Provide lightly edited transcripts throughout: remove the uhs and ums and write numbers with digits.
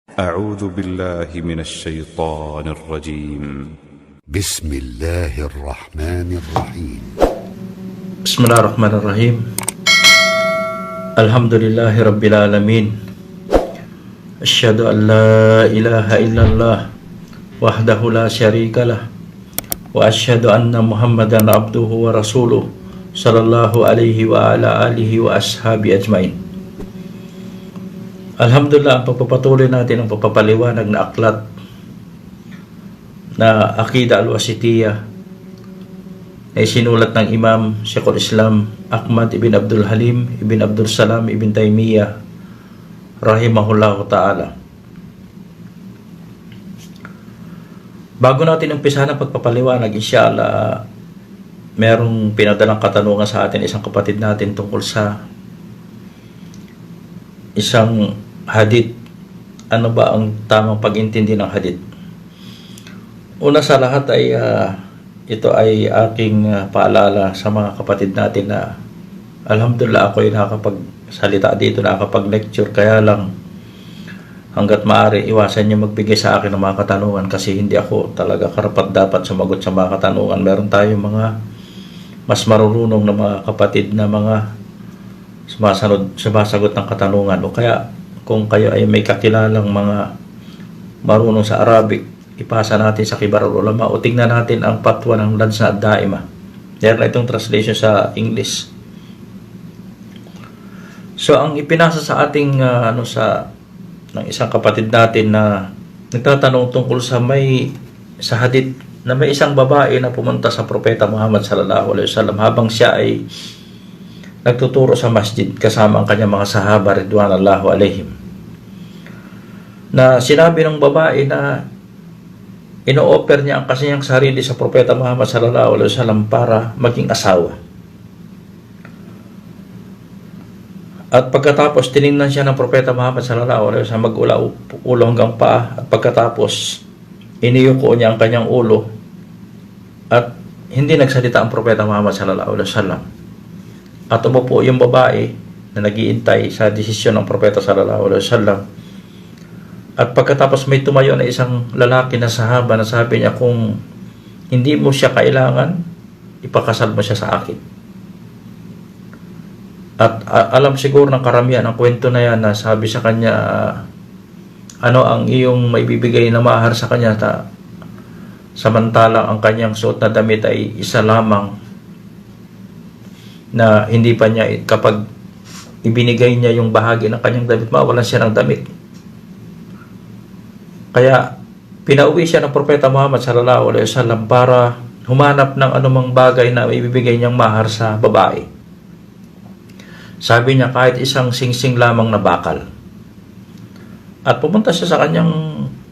أعوذ بالله من الشيطان الرجيم. بسم الله الرحمن الرحيم. بسم الله الرحمن الرحيم. الحمد لله رب العالمين. أشهد أن لا إله إلا الله وحده لا شريك له وأشهد أن محمدا عبده ورسوله صلى الله عليه وعلى آله وأصحابه أجمعين. Alhamdulillah, ang pagpapatuloy natin ang pagpapaliwanag na aklat na Aqidah al-Wasitiyah ay sinulat ng Imam Sheikhul Islam Ahmad ibn Abdul Halim ibn Abdul Salam ibn Taymiyyah rahimahullahu ta'ala. Bago natin umpisahan ang pagpapaliwanag, inshallah, merong pinadalang katanungan sa atin isang kapatid natin tungkol sa isang hadith. Ano ba ang tamang pag-intindi ng hadith? Una sa lahat ay ito ay aking paalala sa mga kapatid natin na alhamdulillah ako ay nakakapagsalita dito, nakakapag-lecture, kaya lang hanggat maaari iwasan niyo magbigay sa akin ng mga katanungan kasi hindi ako talaga karapat dapat sumagot sa mga katanungan. Meron tayong mga mas marunong na mga kapatid na mga sumasagot ng katanungan, o kaya kung kayo ay may kakilalang mga marunong sa Arabic, ipasa natin sa Kibarul Ulama o tingnan natin ang patwa ng Lajna ad-Daima. Meron na itong translation sa English. So ang ipinasa sa ating ng isang kapatid natin na nagtatanong tungkol sa hadith na may isang babae na pumunta sa Propeta Muhammad sallallahu alaihi wasallam habang siya ay nagtuturo sa masjid kasama ang kanyang mga sahaba ridwanallahu alaihim, na sinabi ng babae na ino-offer niya ang kanyang sarili sa Propeta Muhammad sallallahu alaihi wasallam para maging asawa. At pagkatapos tiningnan siya ng Propeta Muhammad sallallahu alaihi wasallam mag-ulo hanggang paa, at pagkatapos iniyuko niya ang kanyang ulo at hindi nagsalita ang Propeta Muhammad sallallahu alaihi wasallam. At umupo yung babae na nag-iintay sa desisyon ng Propeta sallallahu alaihi wasallam. At pagkatapos may tumayo na isang lalaki na sahaba na sabi niya, kung hindi mo siya kailangan, ipakasal mo siya sa akin. At alam siguro ng karamihan ang kwento na yan, na sabi sa kanya, ano ang iyong maibibigay na mahar sa kanya, samantalang ang kanyang suot na damit ay isa lamang, na hindi pa niya, kapag ibinigay niya yung bahagi ng kanyang damit, mawalan siya ng damit. Kaya pinauwi siya ng Propeta Muhammad sallallahu alaihi wasallam para humanap ng anumang bagay na ibibigay niyang mahar sa babae. Sabi niya, kahit isang singsing lamang na bakal. At pumunta siya sa kanyang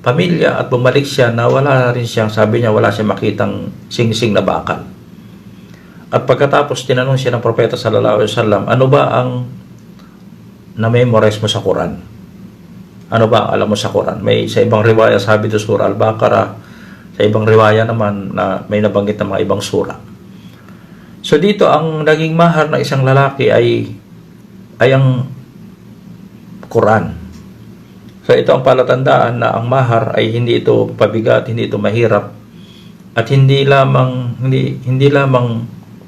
pamilya at bumalik siya na wala rin siyang, sabi niya, wala siyang makitang singsing na bakal. At pagkatapos tinanong siya ng Propeta sallallahu alaihi wasallam, ano ba ang na-memorize mo sa Quran? Ano ba ang alam mo sa Quran? May sa ibang riwaya sabi do Surah Al-Baqarah, sa ibang riwaya naman na may nabanggit ng mga ibang sura. So dito ang naging mahar ng isang lalaki ay ang Quran. So ito ang palatandaan na ang mahar ay hindi ito pabigat, hindi ito mahirap, at hindi lamang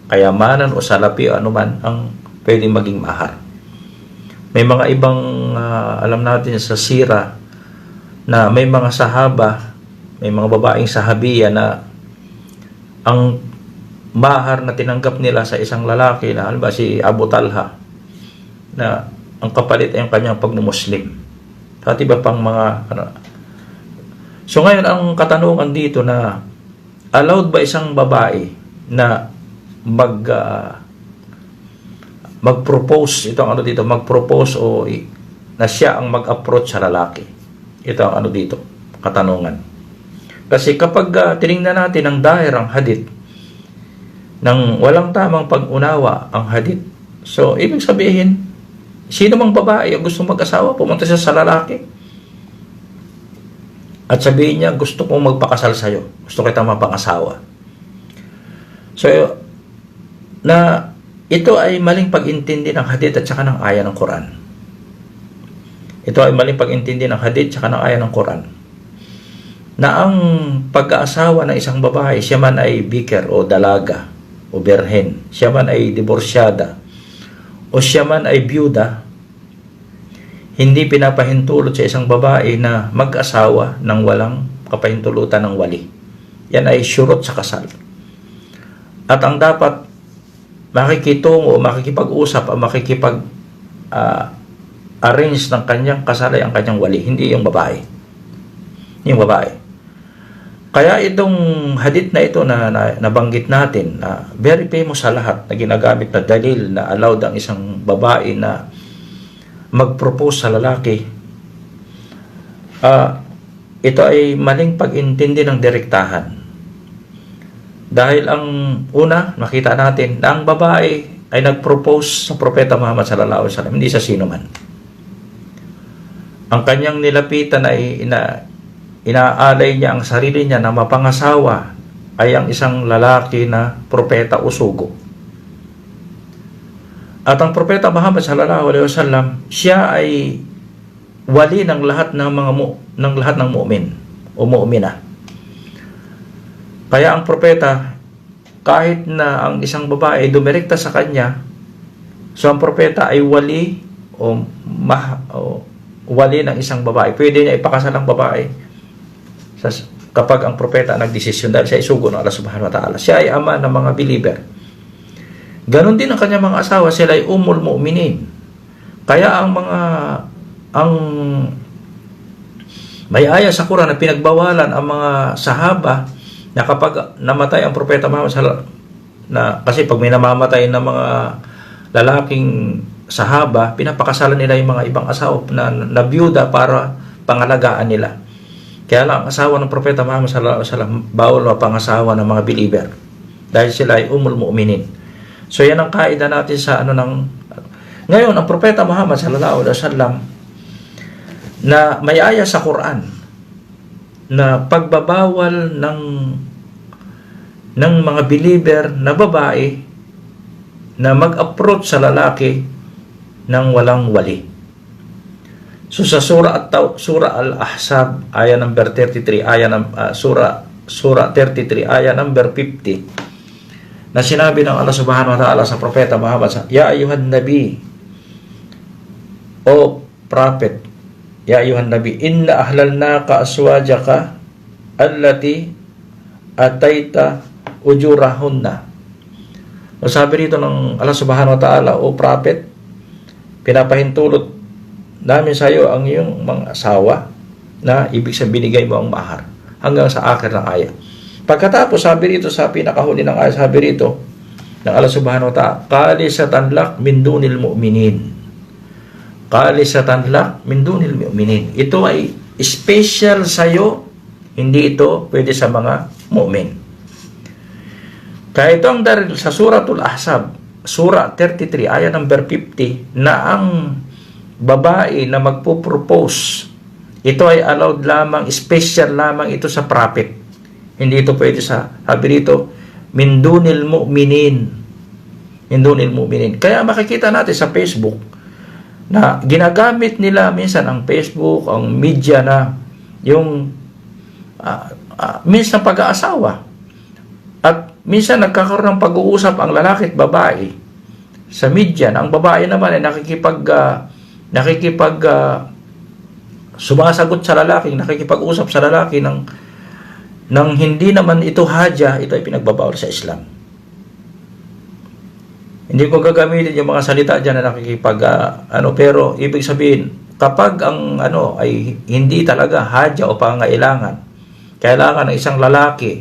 kayamanan o salapi o anuman ang pwedeng maging mahar. May mga ibang alam natin sa sira na may mga sahaba, may mga babaeng sahabiya na ang mahar na tinanggap nila sa isang lalaki, na halimbawa si Abu Talha, na ang kapalit ay ang kanyang pagmumuslim. At iba pang mga So ngayon ang katanungan dito, na allowed ba isang babae na mag-propose, mag-propose o na siya ang mag-approach sa lalaki? Ito ang dito, katanungan. Kasi kapag tinignan natin ang ang hadith, nang walang tamang pag-unawa ang hadith, so ibig sabihin, sino mang babae ang gusto mag-asawa, pumunta siya sa lalaki at sabihin niya, gusto kong magpakasal sa'yo, gusto kita mapangasawa. So na ito ay maling pag-intindi ng hadith at saka ng aya ng Quran. Ito ay maling pag-intindi ng hadith tsaka ng aya ng Quran. Na ang pag-aasawa ng isang babae, siya man ay bikir o dalaga o berhen, siya man ay diborsyada o siya man ay byuda, hindi pinapahintulot sa isang babae na mag-asawa ng walang kapahintulutan ng wali. Yan ay syurot sa kasal. At ang dapat makikitungo o makikipag-usap o arrange ng kanyang kasal ay ang kanyang wali, hindi yung babae. Yung babae. Kaya itong hadith na ito na nabanggit natin, na very famous sa lahat, na ginagamit na dalil na allowed ang isang babae na mag-propose sa lalaki, ito ay maling pag-intindi ng direktahan. Dahil ang una, makita natin na ang babae ay nag-propose sa Propeta Muhammad sallallahu alaihi wasallam, hindi sa sino man. Ang kanyang nilapitan ay inaalay niya ang sarili niya na mapangasawa ay ang isang lalaki na propeta o sugo. At ang Propeta Muhammad sallallahu alaihi wasallam, siya ay wali ng lahat ng mu'min o mu'mina. Kaya ang propeta, kahit na ang isang babae dumirekta sa kanya, so ang propeta ay wali wali ng isang babae. Pwede niya ipakasal ang babae kapag ang propeta nagdesisyon dahil siya isugo ng Allah subhanahu wa ta'ala. Siya ay ama ng mga believer. Ganon din ang kanyang mga asawa, sila ay umul mu'minin. Kaya ang may aya sa Quran na pinagbawalan ang mga sahaba na kapag namatay ang propeta Muhammad na kasi pag may namamatay na mga lalaking sahaba, pinapakasalan nila yung mga ibang asawa na byuda para pangalagaan nila. Kaya lang, ang asawa ng Propeta Muhammad sallallahu alaihi wasallam, bawal mapangasawa ng mga believer dahil sila ay umul mu'minin. So yan ang kaida natin sa ngayon, ang Propeta Muhammad sallallahu alaihi wasallam na may aya sa Quran na pagbabawal ng mga believer na babae na mag-approach sa lalaki ng walang wali. So sa Surah Al-Ahzab, aya number 33, Surah 33, aya number 50, na sinabi ng Allah subhanahu wa ta'ala sa Propeta Muhammad, Ya ayuhan Nabi, O Prophet, Ya ayuhan Nabi, inna ahlalnaka aswajaka allati ataita ujurahunna. So sabi rito ng Allah subhanahu wa ta'ala, O Prophet, pinapahintulot namin sa iyo ang iyong mga asawa na ibig sabihin binigay mo ang mahar hanggang sa akhir ng aya. Pagkatapos sabi rito sa pinakahuli ng aya, sabi rito ng Allah subhanahu wa ta'ala, qalisatan lak min dunil mu'minin. Qalisatan lak min dunil mu'minin. Ito ay special sa iyo, hindi ito pwede sa mga mu'min. Kaya ito ang daril sa Suratul Ahzab, Surah 33, aya number 50, na ang babae na magpo-propose, ito ay allowed lamang, special lamang ito sa prophet. Hindi ito pwede sabi dito, min dunil mu'minin. Min dunil mu'minin. Kaya makikita natin sa Facebook na ginagamit nila minsan ang Facebook, ang media na yung minsan pag-aasawa. At minsan nagkakaroon ng pag-uusap ang lalaki at babae sa media. Ang babae naman ay sumasagot sa lalaki, nakikipag-usap sa lalaki ng hindi naman ito hadya, ito ay pinagbabawal sa Islam. Hindi ko gagamitin yung mga salita dyan na pero ibig sabihin, kapag ang ay hindi talaga hadya o pangailangan, kailangan ng isang lalaki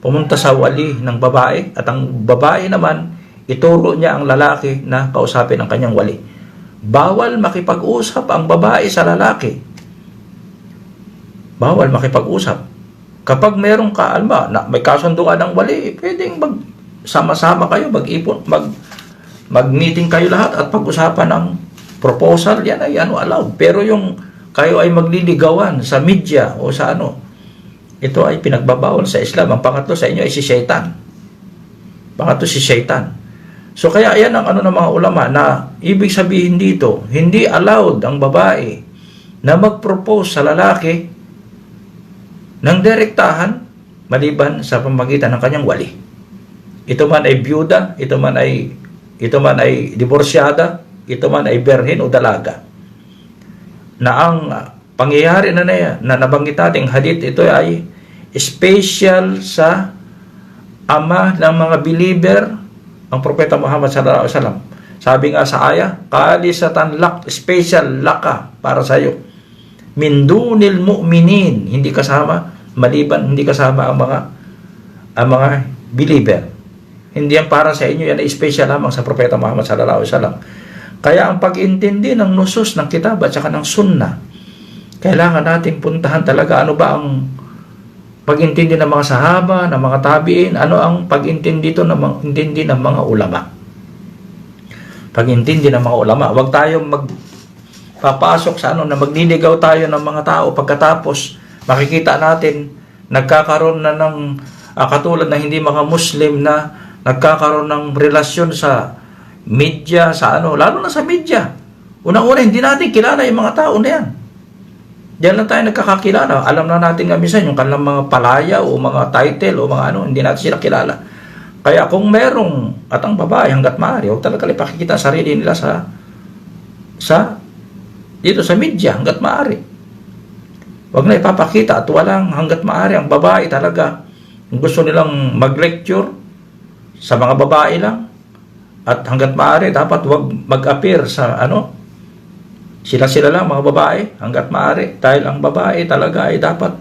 pumunta sa wali ng babae, at ang babae naman ituro niya ang lalaki na kausapin ang kanyang wali. Bawal makipag-usap ang babae sa lalaki. Bawal makipag-usap. Kapag mayroong may kasunduan ng wali, pwedeng sama-sama kayo, mag-meeting kayo lahat at pag-usapan ng proposal, yan ay allowed. Pero yung kayo ay magliligawan sa media o sa ito ay pinagbabawal sa Islam. Ang pangatlo sa inyo ay si Shaitan. Pangatlo si Shaitan. So kaya ayan ang ng mga ulama na ibig sabihin dito, hindi allowed ang babae na mag-propose sa lalaki ng direktahan maliban sa pamamagitan ng kanyang wali. Ito man ay byuda, ito man ay diborsyada, ito man ay berhen o dalaga. Na ang pangyayari na nabanggit nating hadith, ito ay special sa ama ng mga believer, ang Propeta Muhammad sallallahu alaihi wasallam. Sabi nga sa ayah, kalisatan lak, special laka para sa iyo. Min dunil mu'minin, hindi kasama ang mga believer. Hindi yan para sa inyo, yan ay special lamang sa Propeta Muhammad sallallahu alaihi wasallam. Kaya ang pag-intindi ng nusus ng kitab at saka ng sunnah, kailangan natin puntahan talaga ano ba ang pag-intindi ng mga sahaba, ng mga tabi'in, ano ang pag-intindi dito ng mga ulama. Pag-intindi ng mga ulama, huwag tayong magpapasok sa na magniligaw tayo ng mga tao pagkatapos makikita natin nagkakaroon na ng katulad na hindi mga Muslim na nagkakaroon ng relasyon sa media, lalo na sa media. Unang-una, hindi natin kilala yung mga tao na yan. Diyan lang tayo nagkakakilala. Alam na natin nga minsan yung kanilang mga palaya o mga title o mga hindi natin sila kilala. Kaya kung merong, at ang babae hanggat maaari, huwag talaga ipakikita sarili nila dito sa media hanggat maaari. Huwag na ipapakita at walang hanggat maaari. Ang babae talaga, kung gusto nilang mag-lecture sa mga babae lang, at hanggat maaari, dapat huwag mag-appear sa sila lang mga babae, hanggat maaari. Dahil ang babae talaga ay dapat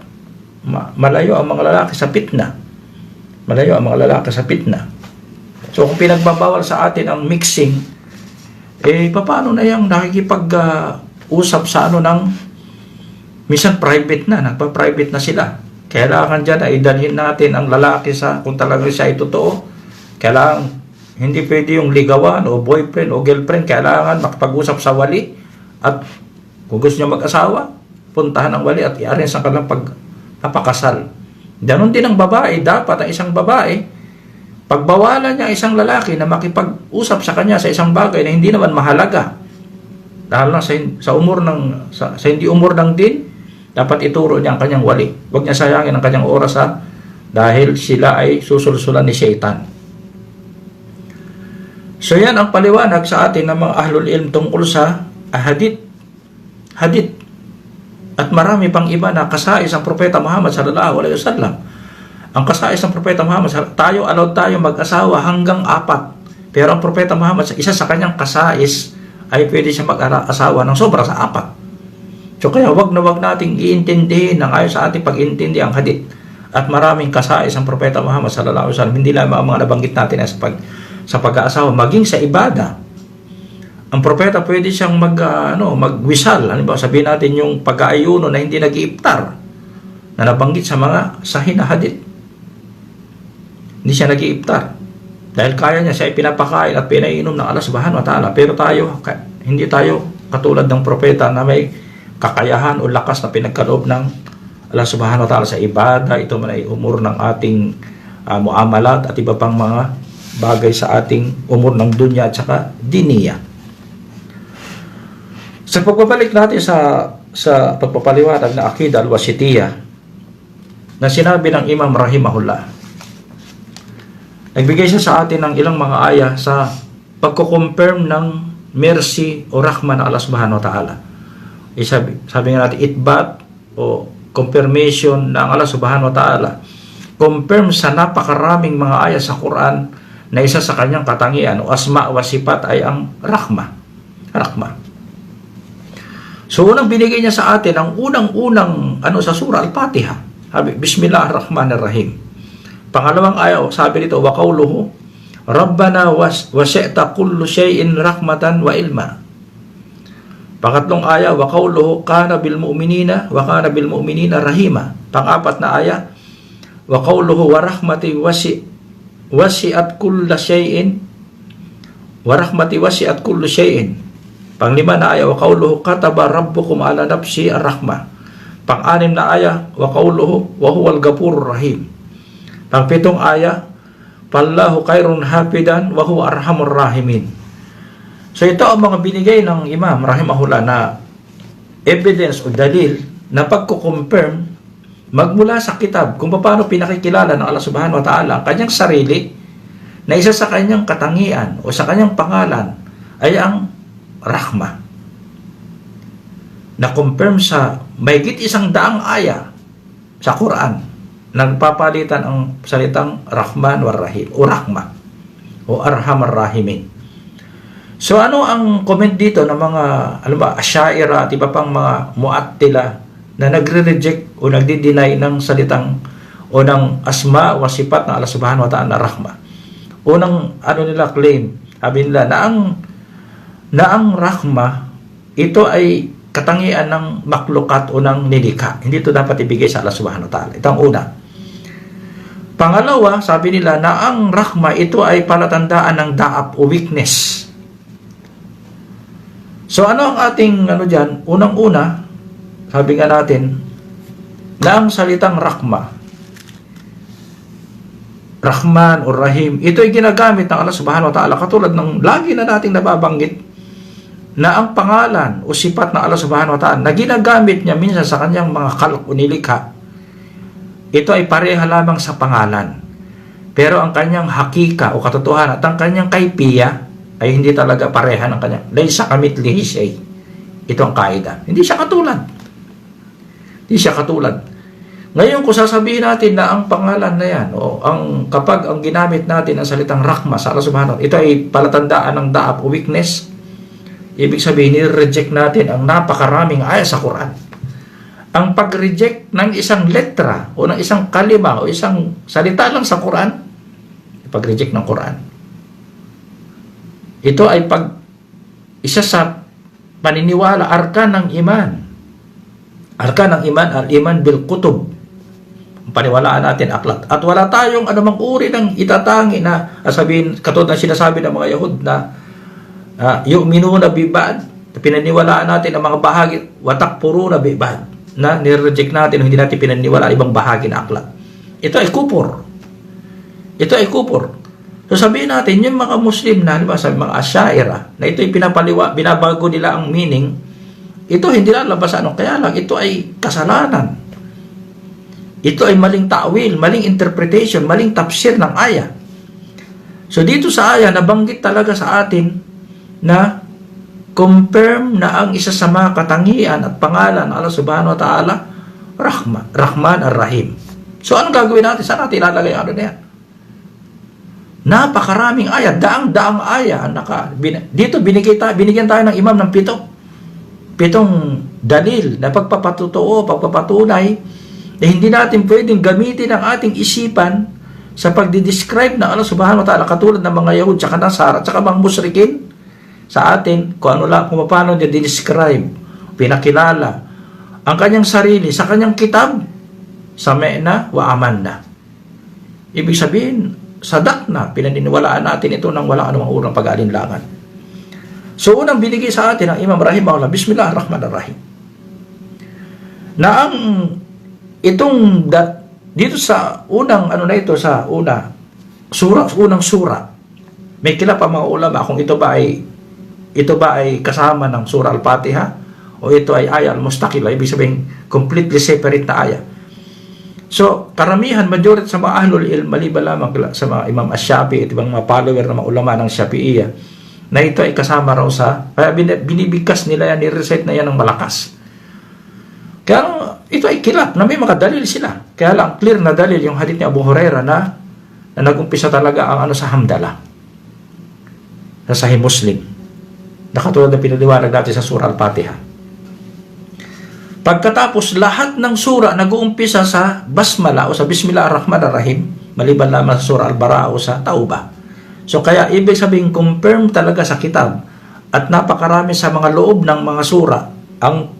malayo ang mga lalaki sa fitna. Malayo ang mga lalaki sa fitna. So kung pinagbabawal sa atin ang mixing, paano na yung nakikipag-usap sa minsan private na, nagpa-private na sila. Kailangan dyan ay dalhin natin ang lalaki kung talagang siya ay totoo. Kailangan, hindi pwede yung ligawan o boyfriend o girlfriend. Kailangan makapag-usap sa wali. At kung gusto niya mag-asawa, puntahan ang wali at i-arrange ang kanilang pagpapakasal. Ganon din ang babae. Dapat ang isang babae, pagbawalan niya isang lalaki na makipag-usap sa kanya sa isang bagay na hindi naman mahalaga. Dahil lang sa hindi umur ng din, dapat ituro niya ang kanyang wali. Huwag niya sayangin ang kanyang oras dahil sila ay susulsulan ni Satan. So yan ang paliwanag sa atin ng mga ahlul ilm tungkol sa hadith. At marami pang iba na kasais ang Propeta Muhammad sallallahu alaihi wasallam. Ang kasais ng Propeta Muhammad, allowed tayo mag-asawa hanggang 4. Pero ang Propeta Muhammad, isa sa kanyang kasais ay pwede siya mag-asawa ng sobra sa 4. So kaya wag nating iintindihin ng ayon sa ating pag-intindi ang hadith. At maraming kasais ang Propeta Muhammad sallallahu alaihi wasallam. Hindi lamang ang mga nabanggit natin sa pag-aasawa, maging sa ibada. Ang propeta pwede siyang magwisal. Ano ba? Sabihin natin yung pag-aayuno na hindi nag-iiftar na nabanggit sa mga sahih na hadith. Hindi siya nag-iiftar. Dahil kaya niya siya pinapakain at pinainom ng Allah subhanahu wa ta'ala. Pero hindi tayo katulad ng propeta na may kakayahan o lakas na pinagkaloob ng Allah subhanahu wa ta'ala sa ibada. Ito man ay umur ng ating muamalat at iba pang mga bagay sa ating umur ng dunya at saka diniya. Sa pagbabalik natin sa pagpapaliwanag na Aqidah al-Wasitiyah na sinabi ng Imam rahimahullah, nagbigay siya sa atin ng ilang mga ayah sa pagko-confirm ng mercy o rahman ng Allah subhanahu wa ta'ala. Sabi nga natin, itbat o confirmation ng Allah subhanahu wa ta'ala, confirm sa napakaraming mga ayah sa Quran na isa sa kanyang katangian o asma wa sifat ay ang rahma. So unang binigay niya sa atin ang unang-unang sa surah Al-Fatiha. Sabi, Bismillahirrahmanirrahim. Pangalawang ayaw, sabi dito, wa qawluhu Rabbana wasi'ta kullu shay'in rahmatan wa ilma. Pangatlong ayaw, wa qawluhu kana bil mu'minina rahima. Pang-apat na ayaw, wa qawluhu wa rahmati wasi'at kullu shay'in wa rahmati wasi'at kullu shay'in. Panglima na ayaw, wa qawluhu kataba rabbukum ala nafsi ar-rahmah. Pang-anim na ayaw, wa qawluhu wa huwal ghafurur rahim. Pang-pitong ayaw, fallahu khairun hafidan wa huwa arhamur rahimin. So ito ang mga binigay ng Imam rahimahullah na evidence o dalil na pagko-confirm magmula sa kitab kung paano pinakikilala ng Allah Subhanahu wa Ta'ala ang kanyang sarili na isa sa kanyang katangian o sa kanyang pangalan ay ang Rahma, na confirm sa mahigit 100 aya sa Quran, nagpapalitan ang salitang Rahman war Rahim o Rahma o Arhamar Rahimin. So ano ang comment dito ng mga Asy'ariyah at iba pang mga Mu'attila na nagre-reject o nagdi-deny ng salitang o ng asma wa sifat ng Allah Subhanahu wa Ta'ala na Rahma? Unang nila claim, sabi nila na ang Rahma ito ay katangian ng maklukat o ng nilikha. Hindi ito dapat ibigay sa Allah Subhanahu wa Ta'ala. Ito ang una. Pangalawa, sabi nila na ang Rahma ito ay palatandaan ng daap o weakness. So ano ang ating dyan? Unang-una, sabi nga natin na ang salitang Rahman o Rahim, ito ay ginagamit ng Allah Subhanahu wa Ta'ala katulad ng lagi na nating nababanggit na ang pangalan o sifat ng Allah Subhanahu wa Ta'ala na ginagamit niya minsan sa kanyang mga khalq o nilikha, ito ay pareha lamang sa pangalan. Pero ang kanyang hakika o katotohanan at ang kanyang kaypiya ay hindi talaga pareha ng kanyang. Laysa kamithlihi shay. Ito ang kaida. Hindi siya katulad. Ngayon, kung sasabihin natin na ang pangalan na yan, o kapag ang ginamit natin ang salitang Rahma sa Allah Subhanahu wa Ta'ala, ito ay palatandaan ng daap o weakness, ibig sabihin, nire-reject natin ang napakaraming ayat sa Quran. Ang pag-reject ng isang letra o ng isang kalima o isang salita lang sa Quran, pag-reject ng Quran, ito ay isa sa paniniwala, arkan ng iman. Arkan ng iman, al-iman bil kutub. Paniwalaan natin aklat. At wala tayong anumang uri ng itatangi na sabihin, katulad ng sinasabi ng mga Yahud na yu'minuna bibad, pinaniwalaan natin ang mga bahagi, watakpuruna bibad, na nireject natin o hindi natin pinaniwalaan ibang bahagi na aklat. Ito ay kupor. So sabihin natin, yung mga Muslim na, sa mga Asy'ariyah, na ito ay binabago nila ang meaning, ito hindi lalabas kaya lang, ito ay kasalanan. Ito ay maling ta'wil, maling interpretation, maling tafsir ng aya. So dito sa aya, nabanggit talaga sa atin na confirm na ang isa sa mga katangian at pangalan ng Allah Subhanahu wa Ta'ala, Rahman ar-Rahim. So anong gagawin natin? Saan natin ilalagay na yan? Napakaraming aya, daang aya. Dito binigyan tayo ng imam ng pitong dalil na pagpapatunay na hindi natin pwedeng gamitin ang ating isipan sa pagdidescribe ng Allah Subhanahu wa Ta'ala katulad ng mga Yahud, tsaka Nasara, tsaka mga musyrikin sa atin kung paano niya didescribe, pinakilala ang kanyang sarili sa kanyang kitab, Sami'na wa amanna. Ibig sabihin, sadak na, pinaniniwalaan natin ito nang wala anumang urang pag-alinlangan. So unang binigay sa atin ng Imam Rahimahullah, Bismillahirrahmanirrahim, na ang dito sa unang unang sura, may kilap ang mga ulama kung ito ba ay kasama ng surah Al-Fatiha o ito ay ayah al-mustaqila, ibig sabihin completely separate na ayah. So karamihan, majority sa mga ahlul ilm, maliban lamang sa mga Imam Asy-Syafi'i at ibang mga follower ng mga ulama ng Syafi'iyya, na ito ay kasama raw kaya binibigkas nila yan, ni-recite na yan ng malakas. Kaya ito ay kilap na may mga dalil sila. Kaya lang, clear na dalil yung hadith ni Abu Hurairah na nag-umpisa talaga ang sa hamdala. Sa Sahih Muslim. Nakatulad na pinaliwanag natin sa surah Al-Fatiha. Pagkatapos, lahat ng surah nag-uumpisa sa basmala o sa Bismillahirrahmanirrahim, maliban lamang sa surah Al-Bara'a o sa Taubah. So kaya ibig sabihin, confirm talaga sa kitab at napakarami sa mga loob ng mga surah ang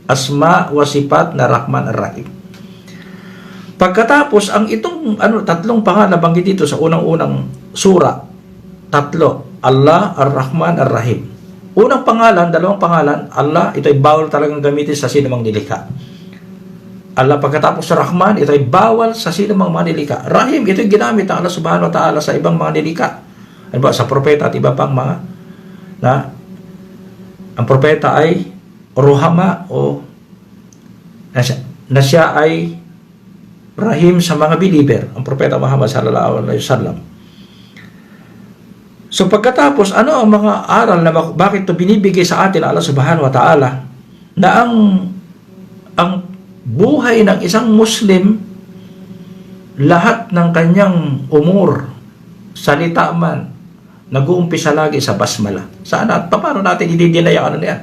asma wa sifat na Rahman ar-Rahim. Pagkatapos, ang itong tatlong pangalan banggit dito sa unang-unang sura, tatlo, Allah, Ar-Rahman, Ar-Rahim. Unang pangalan, dalawang pangalan, Allah, ito ay bawal talagang gamitin sa sinumang nilikha. Allah, pagkatapos sa Rahman, ito ay bawal sa sinumang mga nilikha. Rahim, ito ay ginamit ng Allah Subhanahu wa Ta'ala sa ibang mga nilikha. Sa propeta at iba pang mga ang propeta ay Ruhama o na siya ay Rahim sa mga believer, ang Propeta Muhammad sallallahu alaihi wasallam. So pagkatapos, ano ang mga aral na bakit ito binibigay sa atin Allah subhanahu wa ta'ala, na ang buhay ng isang Muslim, lahat ng kanyang umur, salita man, nag-uumpisa lagi sa basmala. Saan at paano natin i-deny ang ano niya?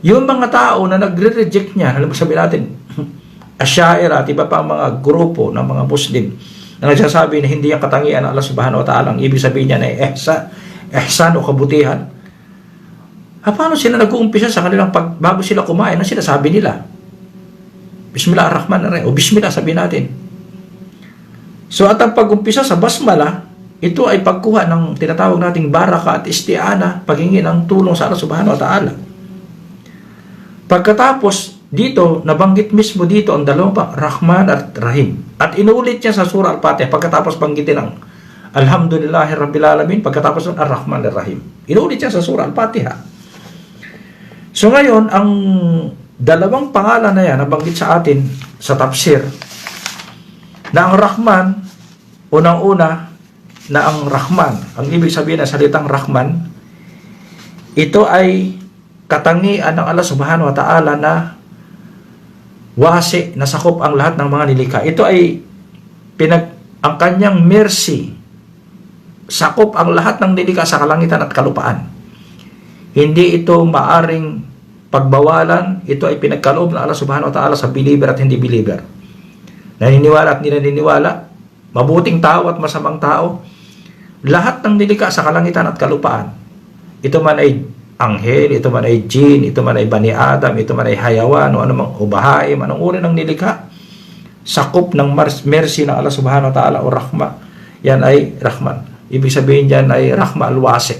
Yung mga tao na nagre-reject niya, alam mo sabihin natin, Asyaira at iba pa mga grupo ng mga Muslim na nagsasabi na hindi ang katangian ng Allah subhanahu wa ta'ala, ang ibig sabihin niya na ihsan o kabutihan. Paano sila nag-uumpisa sa kanilang bago sila kumain, ang sinasabi nila? Bismillah ar-Rahman ar-Rahim, o Bismillah sabihin natin. So at ang pag-umpisa sa basmala, ito ay pagkuha ng tinatawag nating baraka at isti'ana, paghingi ng tulong sa Allah subhanahu wa ta'ala. Pagkatapos, dito, nabanggit mismo dito ang dalawang Rahman at Rahim. At inulit niya sa surah Al-Fatiha pagkatapos banggitin ng Alhamdulillahi Rabbil Alamin, pagkatapos ng Ar-Rahman ar-Rahim. Inulit niya sa surah Al-Fatiha. So ngayon, ang dalawang pangalan na yan, nabanggit sa atin sa tafsir, na ang Rahman, unang-una, na ang Rahman, ang ibig sabihin ng salitang Rahman, ito ay katangian ng Allah subhanahu wa ta'ala na wasi, nasakop ang lahat ng mga nilikha. Ito ay ang kanyang mercy, sakop ang lahat ng nilikha sa kalangitan at kalupaan. Hindi ito maaring pagbawalan, ito ay pinagkaloob ng Allah subhanahu wa ta'ala sa believer at hindi believer. Naniniwala at hindi naniniwala, mabuting tao at masamang tao, lahat ng nilikha sa kalangitan at kalupaan. Ito man ay anghel, ito man ay jin, ito man ay bani Adam, ito man ay hayawan, o anumang ubahaim, anong uri ng nilikha, sakop ng mercy ng Allah subhanahu wa ta'ala o rahma, yan ay Rahman. Ibig sabihin yan ay Rahma al-Wasi,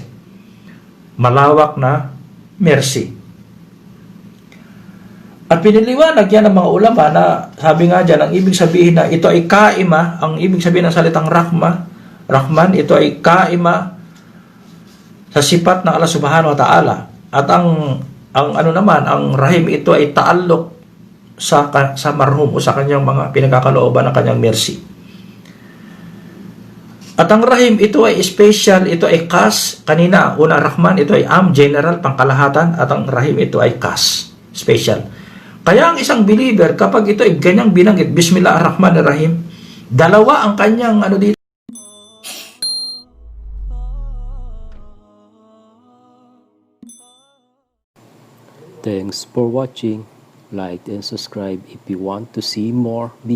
malawak na mercy. At piniliwanag yan ng mga ulama na sabi nga dyan, ang ibig sabihin na ito ay kaima, ang ibig sabihin ng salitang Rahman, ito ay kaima sa sipat ng Allah subhanahu wa ta'ala. At ang ano naman, ang Rahim, ito ay taalok sa marhum o sa kanyang mga pinagkakalooban ng kanyang mercy. At ang Rahim, ito ay special, ito ay khas. Kanina, una Rahman, ito ay general, pangkalahatan, at ang Rahim, ito ay khas, special. Kaya ang isang believer, kapag ito ay ganyang binanggit, Bismillah ar-Rahman ar-Rahim, dalawa ang kanyang ano dito. Thanks for watching. Like and subscribe if you want to see more videos.